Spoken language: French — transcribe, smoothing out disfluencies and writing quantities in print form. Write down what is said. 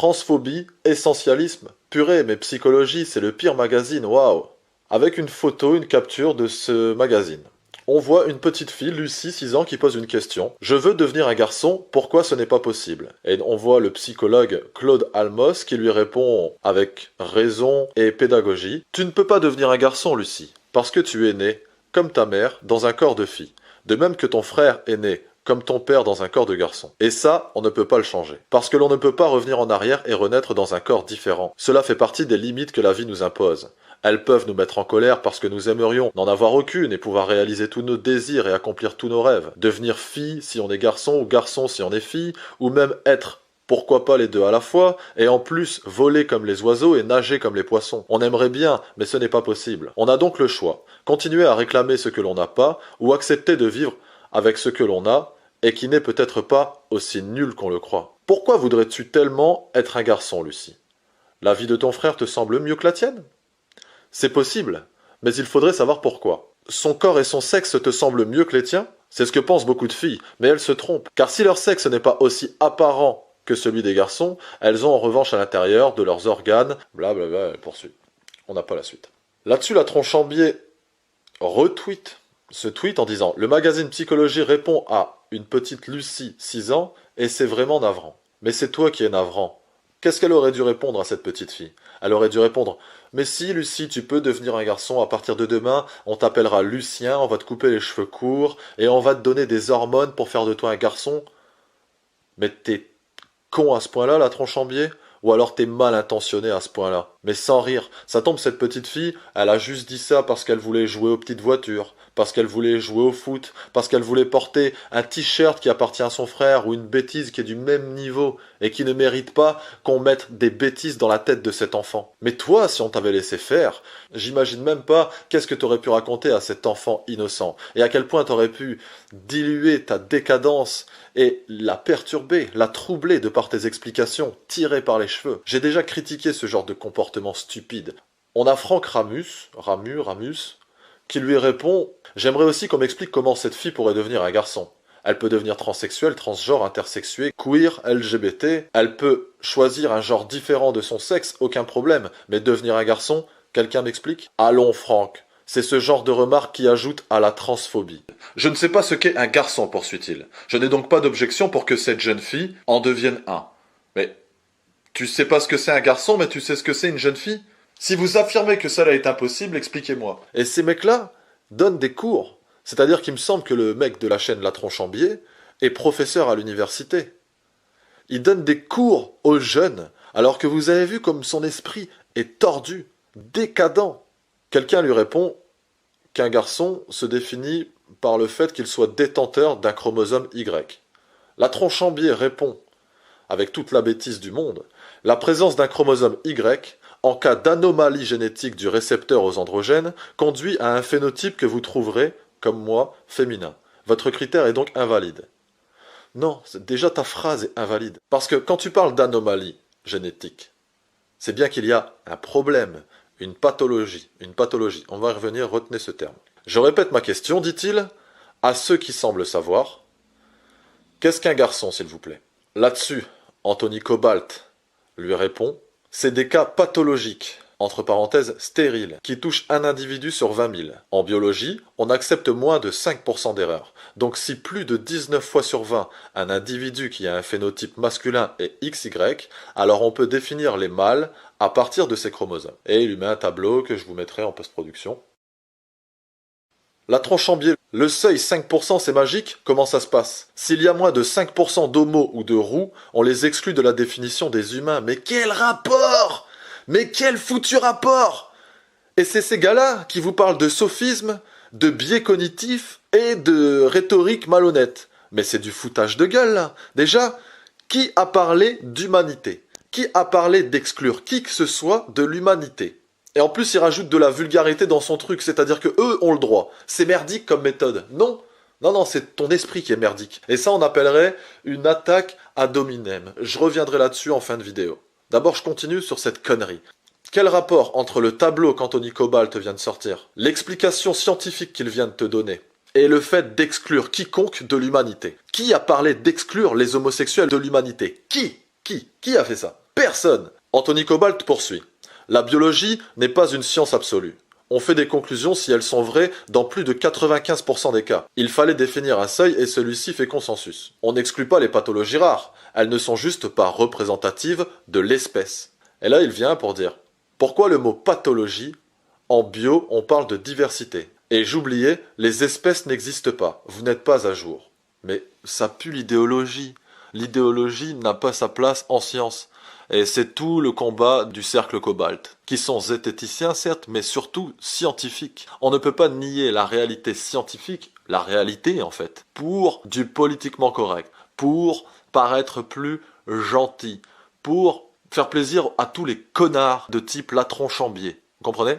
Transphobie, essentialisme. Purée, mais Psychologie, c'est le pire magazine, waouh! Avec une photo, une capture de ce magazine. On voit une petite fille, Lucie, 6 ans, qui pose une question. Je veux devenir un garçon, pourquoi ce n'est pas possible? Et on voit le psychologue Claude Almos qui lui répond avec raison et pédagogie. Tu ne peux pas devenir un garçon, Lucie, parce que tu es né, comme ta mère, dans un corps de fille. De même que ton frère est né, comme ton père dans un corps de garçon. Et ça, on ne peut pas le changer. Parce que l'on ne peut pas revenir en arrière et renaître dans un corps différent. Cela fait partie des limites que la vie nous impose. Elles peuvent nous mettre en colère parce que nous aimerions n'en avoir aucune et pouvoir réaliser tous nos désirs et accomplir tous nos rêves. Devenir fille si on est garçon ou garçon si on est fille, ou même être, pourquoi pas les deux à la fois, et en plus voler comme les oiseaux et nager comme les poissons. On aimerait bien, mais ce n'est pas possible. On a donc le choix. Continuer à réclamer ce que l'on n'a pas, ou accepter de vivre avec ce que l'on a, et qui n'est peut-être pas aussi nul qu'on le croit. Pourquoi voudrais-tu tellement être un garçon, Lucie? La vie de ton frère te semble mieux que la tienne? C'est possible, mais il faudrait savoir pourquoi. Son corps et son sexe te semblent mieux que les tiens? C'est ce que pensent beaucoup de filles, mais elles se trompent, car si leur sexe n'est pas aussi apparent que celui des garçons, elles ont en revanche à l'intérieur de leurs organes, blablabla, poursuit. On n'a pas la suite. Là-dessus, la Tronchambier retweet ce tweet en disant « Le magazine Psychologie répond à une petite Lucie, 6 ans, et c'est vraiment navrant. Mais c'est toi qui es navrant. » Qu'est-ce qu'elle aurait dû répondre à cette petite fille? Elle aurait dû répondre « Mais si, Lucie, tu peux devenir un garçon, à partir de demain, on t'appellera Lucien, on va te couper les cheveux courts, et on va te donner des hormones pour faire de toi un garçon. » Mais t'es con à ce point-là, la Tronchambier? Ou alors t'es mal intentionné à ce point-là? Mais sans rire, ça tombe, cette petite fille, elle a juste dit ça parce qu'elle voulait jouer aux petites voitures, parce qu'elle voulait jouer au foot, parce qu'elle voulait porter un t-shirt qui appartient à son frère, ou une bêtise qui est du même niveau, et qui ne mérite pas qu'on mette des bêtises dans la tête de cet enfant. Mais toi, si on t'avait laissé faire, j'imagine même pas qu'est-ce que t'aurais pu raconter à cet enfant innocent, et à quel point t'aurais pu diluer ta décadence, et la perturber, la troubler de par tes explications, tirées par les cheveux. J'ai déjà critiqué ce genre de comportement stupide. On a Franck Ramus, qui lui répond « J'aimerais aussi qu'on m'explique comment cette fille pourrait devenir un garçon. Elle peut devenir transsexuelle, transgenre, intersexuée, queer, LGBT, elle peut choisir un genre différent de son sexe, aucun problème, mais devenir un garçon, quelqu'un m'explique ?» Allons Franck, c'est ce genre de remarque qui ajoute à la transphobie. Je ne sais pas ce qu'est un garçon, poursuit-il. Je n'ai donc pas d'objection pour que cette jeune fille en devienne un. Mais tu sais pas ce que c'est un garçon, mais tu sais ce que c'est une jeune fille? Si vous affirmez que cela est impossible, expliquez-moi. Et ces mecs-là donnent des cours. C'est-à-dire qu'il me semble que le mec de la chaîne La Tronchambier est professeur à l'université. Il donne des cours aux jeunes, alors que vous avez vu comme son esprit est tordu, décadent. Quelqu'un lui répond qu'un garçon se définit par le fait qu'il soit détenteur d'un chromosome Y. La Tronchambier répond, avec toute la bêtise du monde, la présence d'un chromosome Y, en cas d'anomalie génétique du récepteur aux androgènes, conduit à un phénotype que vous trouverez, comme moi, féminin. Votre critère est donc invalide. Non, déjà ta phrase est invalide. Parce que quand tu parles d'anomalie génétique, c'est bien qu'il y a un problème, une pathologie. On va y revenir, retenez ce terme. Je répète ma question, dit-il, à ceux qui semblent savoir. Qu'est-ce qu'un garçon, s'il vous plaît? Là-dessus, Anthony Cobalt lui répond, c'est des cas pathologiques, entre parenthèses stériles, qui touchent un individu sur 20 000. En biologie, on accepte moins de 5% d'erreurs. Donc si plus de 19 fois sur 20, un individu qui a un phénotype masculin est XY, alors on peut définir les mâles à partir de ces chromosomes. Et il lui met un tableau que je vous mettrai en post-production. La Tronchambier, le seuil 5% c'est magique, comment ça se passe? S'il y a moins de 5% d'homos ou de roux, on les exclut de la définition des humains. Mais quel rapport? Mais quel foutu rapport? Et c'est ces gars-là qui vous parlent de sophisme, de biais cognitifs et de rhétorique malhonnête. Mais c'est du foutage de gueule là. Déjà, qui a parlé d'humanité? Qui a parlé d'exclure qui que ce soit de l'humanité? Et en plus, il rajoute de la vulgarité dans son truc, c'est-à-dire que eux ont le droit. C'est merdique comme méthode. Non, non, c'est ton esprit qui est merdique. Et ça, on appellerait une attaque ad hominem. Je reviendrai là-dessus en fin de vidéo. D'abord, je continue sur cette connerie. Quel rapport entre le tableau qu'Anthony Cobalt vient de sortir, l'explication scientifique qu'il vient de te donner, et le fait d'exclure quiconque de l'humanité? Qui a parlé d'exclure les homosexuels de l'humanité? Qui a fait ça? Personne. Anthony Cobalt poursuit. La biologie n'est pas une science absolue. On fait des conclusions si elles sont vraies dans plus de 95% des cas. Il fallait définir un seuil et celui-ci fait consensus. On n'exclut pas les pathologies rares, elles ne sont juste pas représentatives de l'espèce. Et là il vient pour dire, pourquoi le mot pathologie? En bio on parle de diversité. Et j'oubliais, les espèces n'existent pas, vous n'êtes pas à jour. Mais ça pue l'idéologie. L'idéologie n'a pas sa place en science. Et c'est tout le combat du cercle Cobalt, qui sont zététiciens certes, mais surtout scientifiques. On ne peut pas nier la réalité scientifique, la réalité en fait, pour du politiquement correct, pour paraître plus gentil, pour faire plaisir à tous les connards de type Latron Chambier. Vous comprenez?